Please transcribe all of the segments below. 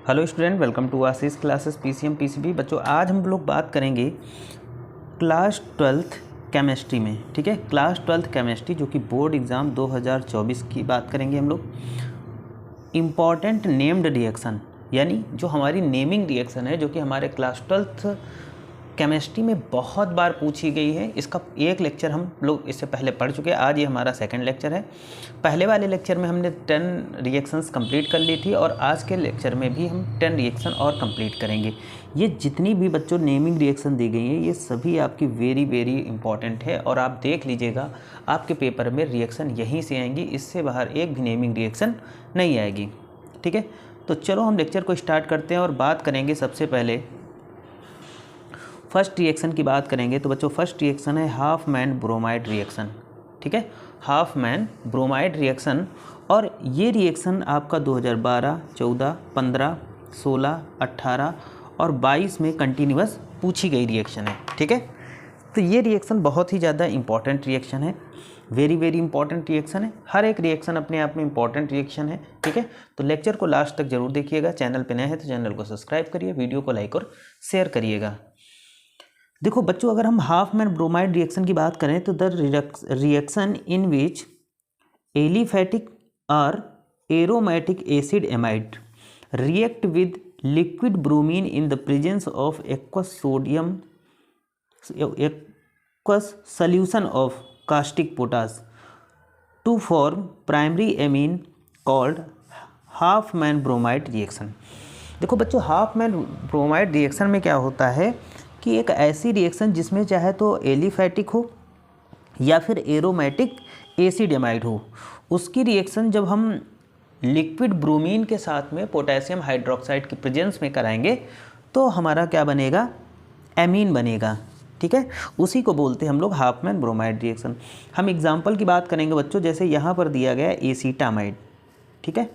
Hello student, welcome to Ashish classes PCM PCB. बच्चों, आज हम लोग बात करेंगे क्लास 12th केमिस्ट्री में। ठीक है, क्लास 12th केमिस्ट्री जो कि बोर्ड एग्ज़ाम 2024 की बात करेंगे हम लोग। इम्पॉर्टेंट नेम्ड रिएक्शन, यानी जो हमारी नेमिंग रिएक्शन है जो कि हमारे क्लास 12th केमिस्ट्री में बहुत बार पूछी गई है। इसका एक लेक्चर हम लोग इससे पहले पढ़ चुके हैं, आज ये हमारा सेकंड लेक्चर है। पहले वाले लेक्चर में हमने 10 रिएक्शंस कंप्लीट कर ली थी और आज के लेक्चर में भी हम 10 रिएक्शन और कंप्लीट करेंगे। ये जितनी भी बच्चों नेमिंग रिएक्शन दी गई हैं ये सभी आपकी वेरी वेरी इंपॉर्टेंट है और आप देख लीजिएगा आपके पेपर में रिएक्शन यहीं से आएंगी, इससे बाहर एक भी नेमिंग रिएक्शन नहीं आएगी। ठीक है, तो चलो हम लेक्चर को स्टार्ट करते हैं और बात करेंगे सबसे पहले फर्स्ट रिएक्शन की बात करेंगे। तो बच्चों, फर्स्ट रिएक्शन है हाफ मैन ब्रोमाइड रिएक्शन। ठीक है, हाफ मैन ब्रोमाइड रिएक्शन। और ये रिएक्शन आपका 2012, 14, 15, 16, 18 और 22 में कंटिन्यूअस पूछी गई रिएक्शन है। ठीक है, तो ये रिएक्शन बहुत ही ज़्यादा इंपॉर्टेंट रिएक्शन है, वेरी वेरी इंपॉर्टेंट रिएक्शन है। हर एक रिएक्शन अपने आप में इंपॉर्टेंट रिएक्शन है। ठीक है, तो लेक्चर को लास्ट तक जरूर देखिएगा। चैनल पे नए हैं तो चैनल को सब्सक्राइब करिए, वीडियो को लाइक और शेयर करिएगा। देखो बच्चों, अगर हम हाफ मैन ब्रोमाइड रिएक्शन की बात करें तो the reaction in which aliphatic और aromatic acid amide react with liquid bromine in the presence of aqueous solution of caustic potash to form primary amine called Hofmann bromamide reaction. देखो बच्चों, half man bromamide reaction में क्या होता है कि एक ऐसी रिएक्शन जिसमें चाहे तो एलिफैटिक हो या फिर एरोमेटिक एसिड एमाइड हो, उसकी रिएक्शन जब हम लिक्विड ब्रोमीन के साथ में पोटेशियम हाइड्रोक्साइड की प्रेजेंस में कराएंगे तो हमारा क्या बनेगा, एमीन बनेगा। ठीक है, उसी को बोलते हैं हम लोग हाफ मैन ब्रोमाइड रिएक्शन। हम एग्जांपल की बात करेंगे बच्चों, जैसे यहाँ पर दिया गया एसीटामाइड। ठीक है,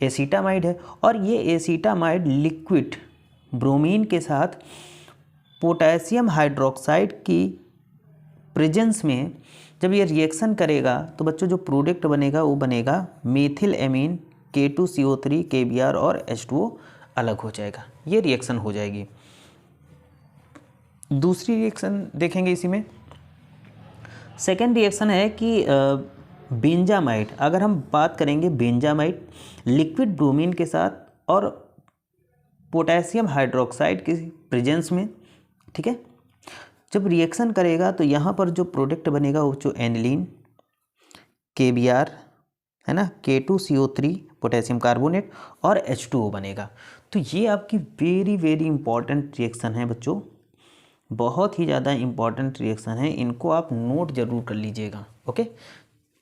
एसीटामाइड है और ये एसीटामाइड लिक्विड ब्रोमीन के साथ पोटेशियम हाइड्रोक्साइड की प्रेजेंस में जब ये रिएक्शन करेगा तो बच्चों जो प्रोडक्ट बनेगा वो बनेगा मेथिल एमीन K2CO3 KBr और H2O अलग हो जाएगा, ये रिएक्शन हो जाएगी। दूसरी रिएक्शन देखेंगे इसी में। सेकेंड रिएक्शन है कि बेंजामाइड। अगर हम बात करेंगे बेंजामाइड लिक्विड ब्रोमीन के साथ और पोटेशियम हाइड्रोक्साइड की प्रेजेंस में, ठीक है, जब रिएक्शन करेगा तो यहाँ पर जो प्रोडक्ट बनेगा वो जो एनिलीन KBr है ना, K2CO3 पोटेशियम कार्बोनेट और H2O बनेगा। तो ये आपकी वेरी वेरी इंपॉर्टेंट रिएक्शन है बच्चों, बहुत ही ज़्यादा इंपॉर्टेंट रिएक्शन है, इनको आप नोट जरूर कर लीजिएगा। ओके,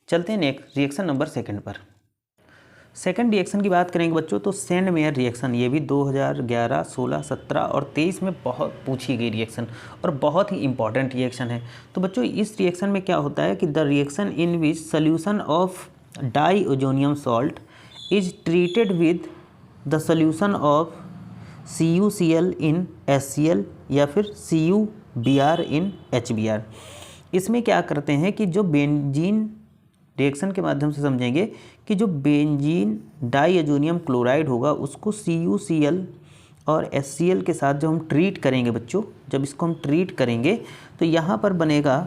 चलते हैं नेक्स्ट रिएक्शन नंबर सेकंड पर। सेकंड रिएक्शन की बात करेंगे बच्चों तो सेंड मेयर रिएक्शन। ये भी 2011, 16, 17 और 23 में बहुत पूछी गई रिएक्शन और बहुत ही इंपॉर्टेंट रिएक्शन है। तो बच्चों इस रिएक्शन में क्या होता है कि the reaction in which solution of diazonium salt is treated with the solution of CuCl in HCl या फिर CuBr इन HBr। इसमें क्या करते हैं कि जो बेंजीन रिएक्शन के माध्यम से समझेंगे कि जो बेंजीन डाईअजोनियम क्लोराइड होगा उसको CuCl और HCl के साथ जब हम ट्रीट करेंगे बच्चों, जब इसको हम ट्रीट करेंगे तो यहाँ पर बनेगा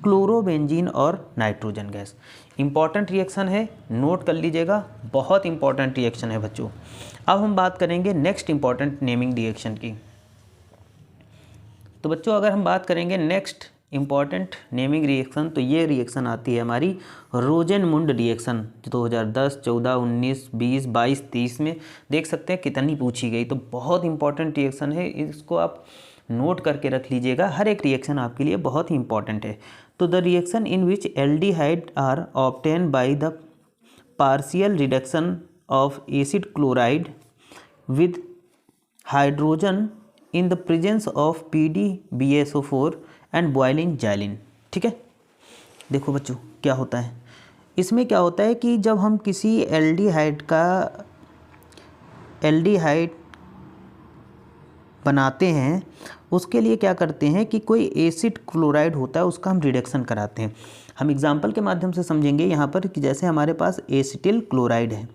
क्लोरोबेंजीन और नाइट्रोजन गैस। इंपॉर्टेंट रिएक्शन है, नोट कर लीजिएगा, बहुत इंपॉर्टेंट रिएक्शन है बच्चों। अब हम बात करेंगे नेक्स्ट इंपॉर्टेंट नेमिंग रिएक्शन की। तो बच्चों अगर हम बात करेंगे नेक्स्ट इंपॉर्टेंट नेमिंग रिएक्शन तो ये रिएक्शन आती है हमारी रोजेनमुंड रिएक्शन, जो 2010, 14, 19, 20, 22, 23 में देख सकते हैं कितनी पूछी गई। तो बहुत इंपॉर्टेंट रिएक्शन है, इसको आप नोट करके रख लीजिएगा, हर एक रिएक्शन आपके लिए बहुत ही इंपॉर्टेंट है। तो the reaction in which aldehyde are obtain by the partial reduction of acid chloride with hydrogen in the presence of PdBSO4 and boiling xylene. ठीक है, देखो बच्चों क्या होता है इसमें, क्या होता है कि जब हम किसी एल्डिहाइड बनाते हैं उसके लिए क्या करते हैं कि कोई एसिड क्लोराइड होता है उसका हम रिडक्शन कराते हैं। हम एग्जांपल के माध्यम से समझेंगे यहाँ पर कि जैसे हमारे पास एसिटिल क्लोराइड है,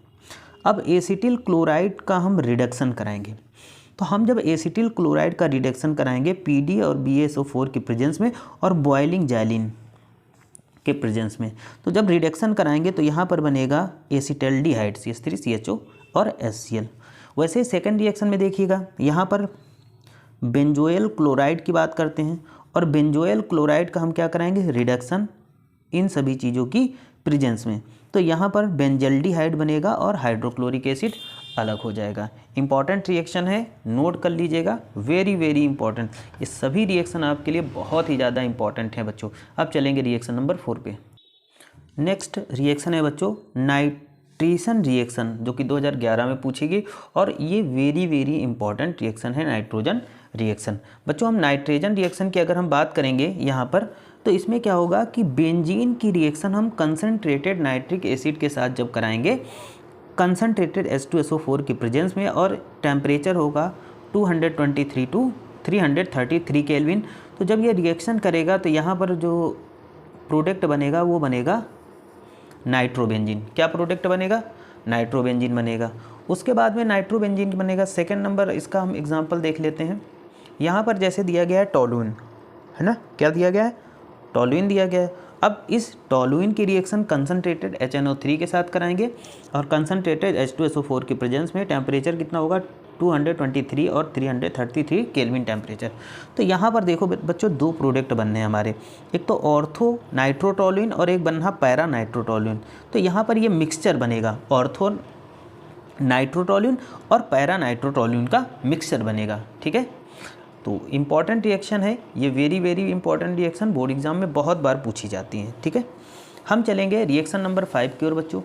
अब एसिटिल क्लोराइड का हम रिडक्शन कराएंगे। तो हम जब एसिटिल क्लोराइड का रिडक्शन कराएंगे PD और BaSO4 के प्रेजेंस में और बॉइलिंग जैलिन के प्रेजेंस में, तो जब रिडक्शन कराएंगे तो यहाँ पर बनेगा एसिटल्डिहाइड CH3CHO और HCl। वैसे ही सेकेंड रिएक्शन में देखिएगा, यहाँ पर बेंजोइल क्लोराइड की बात करते हैं और बेंजोइल क्लोराइड का हम क्या कराएंगे, रिडक्शन इन सभी चीज़ों की प्रेजेंस में। तो यहाँ पर बेंजल्डिहाइड बनेगा और हाइड्रोक्लोरिक एसिड अलग हो जाएगा। इंपॉर्टेंट रिएक्शन है, नोट कर लीजिएगा, वेरी वेरी इंपॉर्टेंट। ये सभी रिएक्शन आपके लिए बहुत ही ज़्यादा इंपॉर्टेंट है बच्चों। अब चलेंगे रिएक्शन नंबर 4 पे। नेक्स्ट रिएक्शन है बच्चों नाइट्रेशन रिएक्शन, जो कि 2011 में पूछी गई और ये वेरी वेरी इंपॉर्टेंट रिएक्शन है नाइट्रोजन रिएक्शन। बच्चों हम नाइट्रोजन रिएक्शन की अगर हम बात करेंगे यहाँ पर, तो इसमें क्या होगा कि बेंजीन की रिएक्शन हम कंसनट्रेटेड नाइट्रिक एसिड के साथ जब कराएंगे कंसनट्रेटेड H2SO4 की प्रेजेंस में और टेम्परेचर होगा 223 टू 333 केल्विन। तो जब ये रिएक्शन करेगा तो यहाँ पर जो प्रोडक्ट बनेगा वो बनेगा नाइट्रोबेंजीन। क्या प्रोडक्ट बनेगा, नाइट्रोबेंजीन बनेगा। उसके बाद में नाइट्रोबेंजीन बनेगा। सेकेंड नंबर इसका हम एग्जांपल देख लेते हैं। यहाँ पर जैसे दिया गया है टोलुइन, है ना, क्या दिया गया है, टोलुइन दिया गया है। अब इस टोलुइन की रिएक्शन कंसनट्रेटेड HNO3 के साथ कराएंगे और कंसनट्रेटेड H2SO4 की प्रेजेंस में टेम्परेचर कितना होगा 223 और 333 केल्विन टेम्परेचर। तो यहाँ पर देखो बच्चों दो प्रोडक्ट बनने हैं हमारे, एक तो ऑर्थो नाइट्रोटोलुइन और एक बनना पैरा नाइट्रोटोलुइन। तो यहाँ पर ये मिक्सचर बनेगा, ऑर्थो नाइट्रोटोलुइन और पैरा नाइट्रोटोलुइन का मिक्सचर बनेगा। ठीक है, तो इम्पॉर्टेंट रिएक्शन है ये, very very important reaction, board exam में बहुत बार पूछी जाती है। ठीक है, हम चलेंगे रिएक्शन नंबर 5 की ओर बच्चों।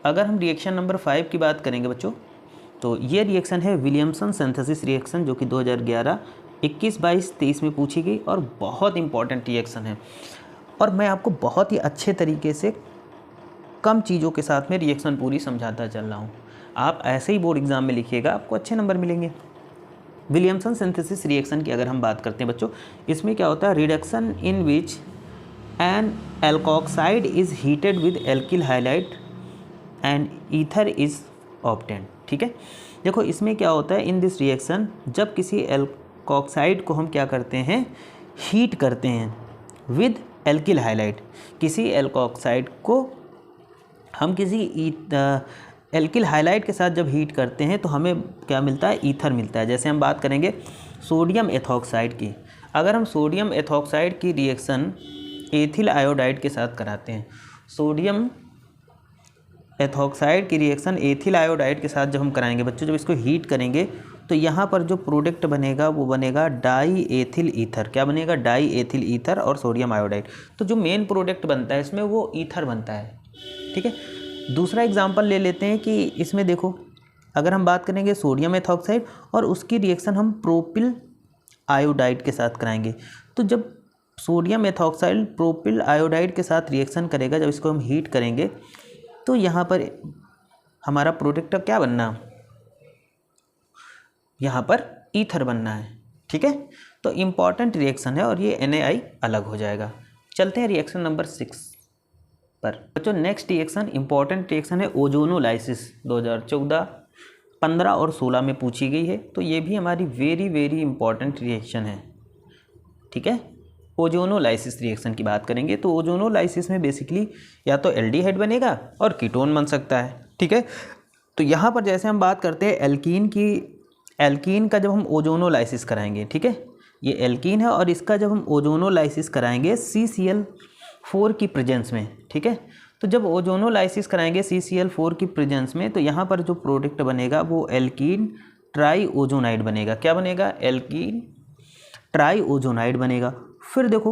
अगर हम रिएक्शन नंबर 5 की बात करेंगे बच्चों, तो ये रिएक्शन है विलियमसन सिंथेसिस रिएक्शन, जो कि 2011, 21, 22, 23 में पूछी गई और बहुत इंपॉर्टेंट रिएक्शन है। और मैं आपको बहुत ही अच्छे तरीके से कम चीज़ों के साथ में रिएक्शन पूरी समझाता चल रहा हूँ। आप ऐसे ही बोर्ड एग्जाम में लिखिएगा, आपको अच्छे नंबर मिलेंगे। विलियमसन सिंथेसिस रिएक्शन की अगर हम बात करते हैं बच्चों, इसमें क्या होता है, reduction in which N alkoxide is heated with alkyl highlight and ether is obtained. ठीक है, देखो इसमें क्या होता है, इन दिस रिएक्शन जब किसी एल्कोक्साइड को हम क्या करते हैं, हीट करते हैं विद एल्किल हाइलाइट। किसी एल्कोक्साइड को हम किसी एल्किल हाइलाइट के साथ जब हीट करते हैं तो हमें क्या मिलता है, ईथर मिलता है। जैसे हम बात करेंगे सोडियम एथॉक्साइड की, अगर हम सोडियम एथॉक्साइड की रिएक्शन एथिल आयोडाइड के साथ कराते हैं, सोडियम एथॉक्साइड की रिएक्शन एथिल आयोडाइड के साथ जब हम कराएंगे बच्चों, जब इसको हीट करेंगे तो यहाँ पर जो प्रोडक्ट बनेगा वो बनेगा डाई एथिल ईथर। क्या बनेगा, डाई एथिल ईथर और सोडियम आयोडाइड। तो जो मेन प्रोडक्ट बनता है इसमें वो ईथर बनता है। ठीक है, दूसरा एग्जांपल ले लेते हैं कि इसमें देखो, अगर हम बात करेंगे सोडियम एथॉक्साइड और उसकी रिएक्शन हम प्रोपिल आयोडाइड के साथ कराएंगे, तो जब सोडियम एथॉक्साइड प्रोपिल आयोडाइड के साथ रिएक्शन करेगा, जब इसको हम हीट करेंगे तो यहाँ पर हमारा प्रोडक्ट क्या बनना, यहाँ पर ईथर बनना है। ठीक है, तो इम्पॉर्टेंट रिएक्शन है और ये NaI अलग हो जाएगा। चलते हैं रिएक्शन नंबर 6 पर बच्चों। नेक्स्ट रिएक्शन इंपॉर्टेंट रिएक्शन है ओजोनोलाइसिस, 2014, 15 और 16 में पूछी गई है। तो ये भी हमारी वेरी वेरी इंपॉर्टेंट रिएक्शन है। ठीक है, ओजोनोलाइसिस रिएक्शन की बात करेंगे तो ओजोनोलाइसिस में बेसिकली या तो एल्डिहाइड बनेगा और कीटोन बन सकता है। ठीक है, तो यहाँ पर जैसे हम बात करते हैं एल्कीन की, एल्कीन का जब हम ओजोनोलाइसिस कराएंगे, ठीक है, ये एल्कीन है और इसका जब हम ओजोनोलाइसिस कराएंगे CCl4 की प्रेजेंस में। ठीक है, तो जब ओजोनोलाइसिस कराएंगे CCl4 की प्रेजेंस में तो यहाँ पर जो प्रोडक्ट बनेगा वो एल्कीन ट्राई ओजोनाइड बनेगा। क्या बनेगा, एल्कीन ट्राई ओजोनाइड बनेगा। फिर देखो,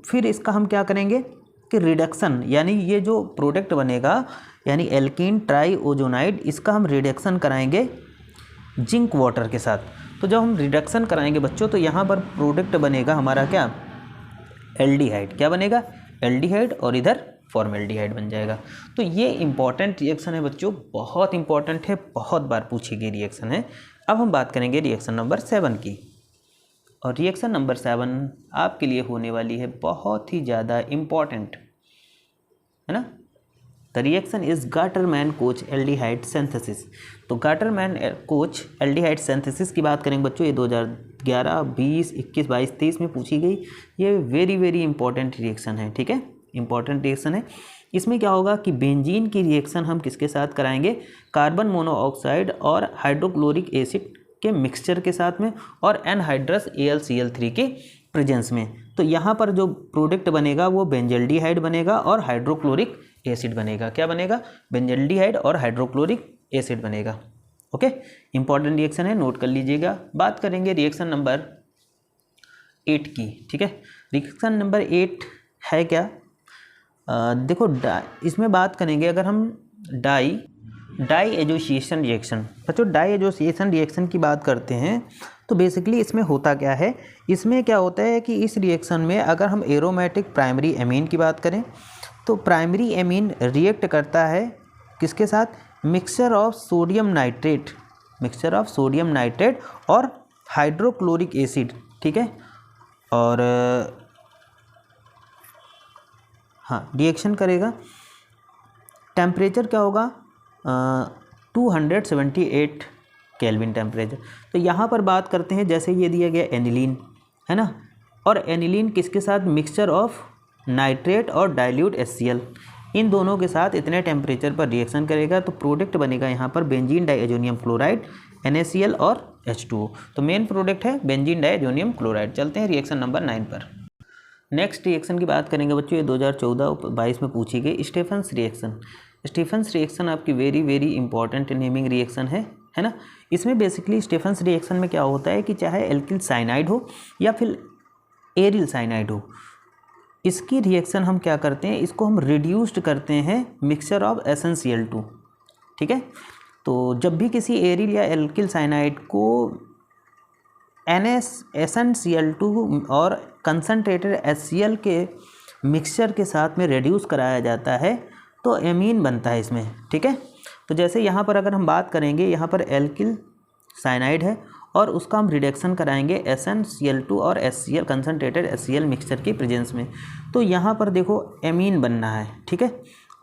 फिर इसका हम क्या करेंगे कि रिडक्शन, यानी ये जो प्रोडक्ट बनेगा यानी एल्कीन ट्राई ओजोनाइड, इसका हम रिडक्शन कराएंगे जिंक वाटर के साथ। तो जब हम रिडक्शन कराएंगे बच्चों तो यहाँ पर प्रोडक्ट बनेगा हमारा क्या, एल्डिहाइड। क्या बनेगा, एल्डिहाइड, और इधर फॉर्मेल्डिहाइड बन जाएगा। तो ये इंपॉर्टेंट रिएक्शन है बच्चों, बहुत इंपॉर्टेंट है, बहुत बार पूछी गई रिएक्शन है। अब हम बात करेंगे रिएक्शन नंबर 7 की, और रिएक्शन नंबर 7 आपके लिए होने वाली है बहुत ही ज़्यादा इम्पॉर्टेंट, है ना। The reaction is Gattermann Koch aldehyde synthesis. तो गाटरमैन कोच एल्डिहाइड सिंथेसिस की बात करेंगे बच्चों, ये 2011, 20, 21, 22, 23 में पूछी गई। ये वेरी वेरी इंपॉर्टेंट रिएक्शन है, ठीक है, इंपॉर्टेंट रिएक्शन है। इसमें क्या होगा कि बेंजीन की रिएक्शन हम किसके साथ कराएंगे, कार्बन मोनोऑक्साइड और हाइड्रोक्लोरिक एसिड के मिक्सचर के साथ में और एनहाइड्रस AlCl3 के प्रेजेंस में। तो यहाँ पर जो प्रोडक्ट बनेगा वो बेंजल्डिहाइड बनेगा और हाइड्रोक्लोरिक एसिड बनेगा। क्या बनेगा, बेंजल्डिहाइड और हाइड्रोक्लोरिक एसिड बनेगा। ओके, इंपॉर्टेंट रिएक्शन है, नोट कर लीजिएगा। बात करेंगे रिएक्शन नंबर 8 की, ठीक है। रिएक्शन नंबर 8 है क्या, देखो इसमें बात करेंगे अगर हम डाई एसोसिएशन रिएक्शन। बच्चों डाई एसोसिएशन रिएक्शन की बात करते हैं तो बेसिकली इसमें होता क्या है, इसमें क्या होता है कि इस रिएक्शन में अगर हम एरोमेटिक प्राइमरी एमीन की बात करें तो प्राइमरी एमीन रिएक्ट करता है किसके साथ, मिक्सचर ऑफ सोडियम नाइट्रेट और हाइड्रोक्लोरिक एसिड, ठीक है। और हाँ, रिएक्शन करेगा, टेम्परेचर क्या होगा 278 केल्विन टेम्परेचर। तो यहाँ पर बात करते हैं, जैसे ये दिया गया एनिलीन है ना, और एनिलीन किसके साथ, मिक्सचर ऑफ नाइट्रेट और डाइल्यूट HCl, इन दोनों के साथ इतने टेम्परेचर पर रिएक्शन करेगा तो प्रोडक्ट बनेगा यहाँ पर बेंजीन डाइएजोनियम क्लोराइड NaCl और H2O। तो मेन प्रोडक्ट है बेंजीन डाइएजोनियम क्लोराइड। चलते हैं रिएक्शन नंबर 9 पर। नेक्स्ट रिएक्शन की बात करेंगे बच्चों, ये 2014-22 में पूछी गई स्टीफन्स रिएक्शन। स्टीफन्स रिएक्शन आपकी very very important naming reaction है ना। इसमें बेसिकली स्टीफन्स रिएक्शन में क्या होता है कि चाहे एल्किल साइनाइड हो या फिर एरिल साइनाइड हो, इसकी रिएक्शन हम क्या करते हैं, इसको हम रिड्यूस्ड करते हैं मिक्सचर ऑफ SnCl2, ठीक है। तो जब भी किसी एरिल या एल्किल साइनाइड को SnCl2 और कंसनट्रेटेड HCl के मिक्सचर के साथ में रिड्यूस कराया जाता है तो एमीन बनता है इसमें, ठीक है। तो जैसे यहाँ पर अगर हम बात करेंगे, यहाँ पर एल्किल साइनाइड है और उसका हम रिडक्शन कराएंगे SnCl2 और HCl कंसनट्रेटेड HCl मिक्सचर की प्रेजेंस में, तो यहाँ पर देखो एमीन बनना है, ठीक है।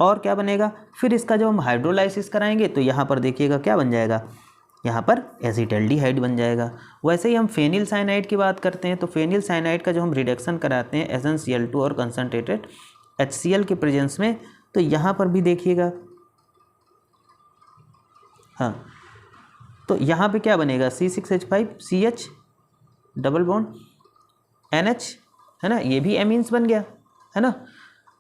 और क्या बनेगा, फिर इसका जब हम हाइड्रोलाइसिस कराएंगे तो यहाँ पर देखिएगा क्या बन जाएगा, यहाँ पर एसिटल्डिहाइड बन जाएगा। वैसे ही हम फेनिल साइनाइड की बात करते हैं तो फेनिल साइनाइड का जो हम रिडक्शन कराते हैं SnCl2 और कंसनट्रेटेड HCl के प्रेजेंस में, तो यहाँ पर भी देखिएगा, हाँ, तो यहाँ पे क्या बनेगा, C6H5CH डबल बॉन्ड NH है ना, ये भी एमीन्स बन गया है ना।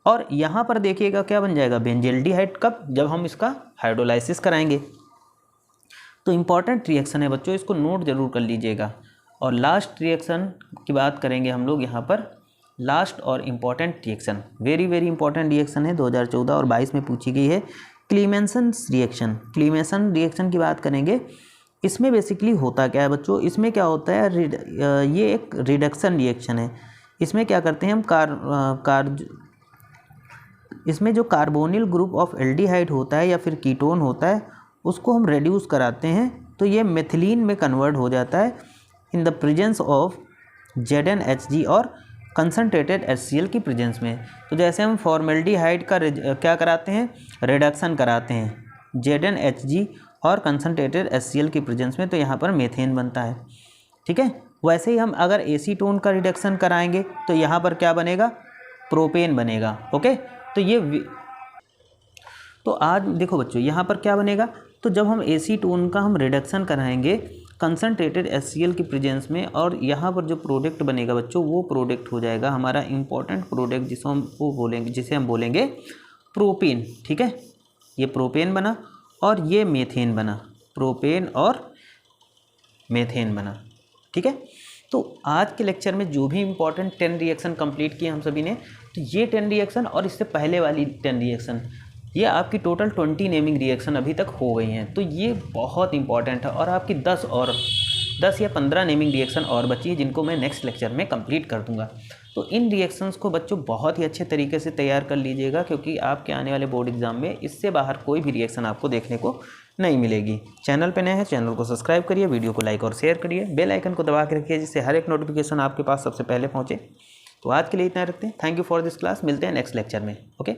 और यहाँ पर देखिएगा क्या बन जाएगा, बेंजल्डिहाइड, कब, जब हम इसका हाइड्रोलाइसिस कराएंगे। तो इम्पॉर्टेंट रिएक्शन है बच्चों, इसको नोट जरूर कर लीजिएगा। और लास्ट रिएक्शन की बात करेंगे हम लोग यहाँ पर, लास्ट और important reaction, very very important reaction है, 2014 और 22 में पूछी गई है, क्लीमेसन रिएक्शन। क्लीमेसन रिएक्शन की बात करेंगे, इसमें बेसिकली होता क्या है बच्चों, इसमें क्या होता है, ये एक रिडक्शन रिएक्शन है। इसमें क्या करते हैं हम, इसमें जो कार्बोनिल ग्रुप ऑफ एल्डिहाइड होता है या फिर कीटोन होता है उसको हम रेड्यूस कराते हैं तो ये मेथिलीन में कन्वर्ट हो जाता है इन द प्रेजेंस ऑफ ZnHg और कंसनट्रेटेड HCl की प्रेजेंस में। तो जैसे हम फॉर्मेल्डिहाइड का क्या कराते हैं, रिडक्शन कराते हैं ZnHg और कंसनट्रेटेड HCl की प्रेजेंस में, तो यहाँ पर मेथेन बनता है, ठीक है। वैसे ही हम अगर एसीटोन का रिडक्शन कराएंगे तो यहाँ पर क्या बनेगा, प्रोपेन बनेगा, ओके। तो आज देखो बच्चों यहाँ पर क्या बनेगा, तो जब हम एसीटोन का हम रिडक्शन कराएंगे कंसनट्रेटेड HCl की प्रेजेंस में, और यहाँ पर जो प्रोडक्ट बनेगा बच्चों वो प्रोडक्ट हो जाएगा हमारा इंपॉर्टेंट प्रोडक्ट जिसे हम बोलेंगे प्रोपेन, ठीक है। ये प्रोपेन बना और ये मेथेन बना, प्रोपेन और मेथेन बना, ठीक है। तो आज के लेक्चर में जो भी इंपॉर्टेंट 10 रिएक्शन कंप्लीट किए हम सभी ने, तो ये 10 रिएक्शन और इससे पहले वाली 10 रिएक्शन, ये आपकी टोटल 20 नेमिंग रिएक्शन अभी तक हो गई हैं। तो ये बहुत इंपॉर्टेंट है और आपकी 10 या 15 नेमिंग रिएक्शन और बची है जिनको मैं नेक्स्ट लेक्चर में कंप्लीट कर दूंगा। तो इन रिएक्शंस को बच्चों बहुत ही अच्छे तरीके से तैयार कर लीजिएगा, क्योंकि आपके आने वाले बोर्ड एग्जाम में इससे बाहर कोई भी रिएक्शन आपको देखने को नहीं मिलेगी। चैनल पे नए हैं, चैनल को सब्सक्राइब करिए, वीडियो को लाइक और शेयर करिए, बेल आइकन को दबा के रखिए जिससे हर एक नोटिफिकेशन आपके पास सबसे पहले पहुँचे। तो आज के लिए इतना रखते हैं। Thank you for this class, मिलते हैं नेक्स्ट लेक्चर में, ओके।